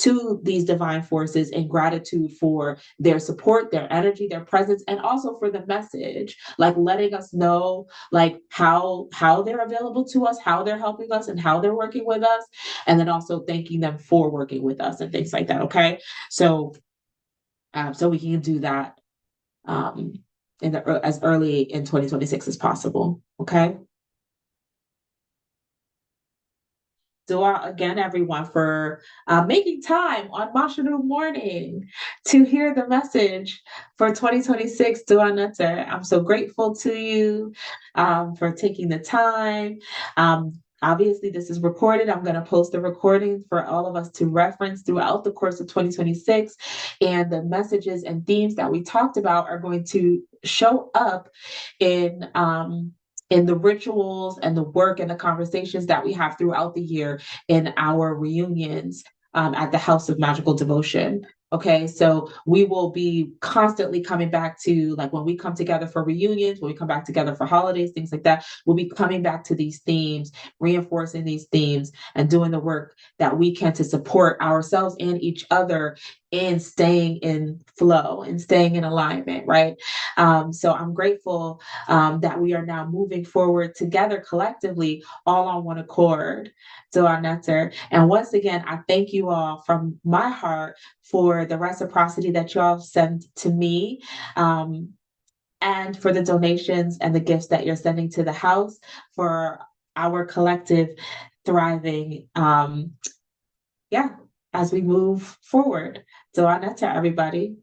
Speaker 1: to these divine forces in gratitude for their support, their energy, their presence, and also for the message, like letting us know like how they're available to us, how they're helping us, and how they're working with us, and then also thanking them for working with us and things like that. Okay, so so we can do that as early in 2026 as possible. Okay. Dua again, everyone, for making time on Mashadu morning to hear the message for 2026. Dua Ntr. I'm so grateful to you for taking the time. Obviously, this is recorded. I'm going to post the recording for all of us to reference throughout the course of 2026. And the messages and themes that we talked about are going to show up in the rituals and the work and the conversations that we have throughout the year in our reunions at the House of Magickal Devotion. Okay, so we will be constantly coming back to, like, when we come together for reunions, when we come back together for holidays, things like that, we'll be coming back to these themes, reinforcing these themes, and doing the work that we can to support ourselves and each other in staying in flow and staying in alignment, right? So I'm grateful that we are now moving forward together collectively, all on one accord. So our Ntr. And once again, I thank you all from my heart for the reciprocity that you all send to me, and for the donations and the gifts that you're sending to the house for our collective thriving. Yeah, as we move forward. So our Ntr, everybody.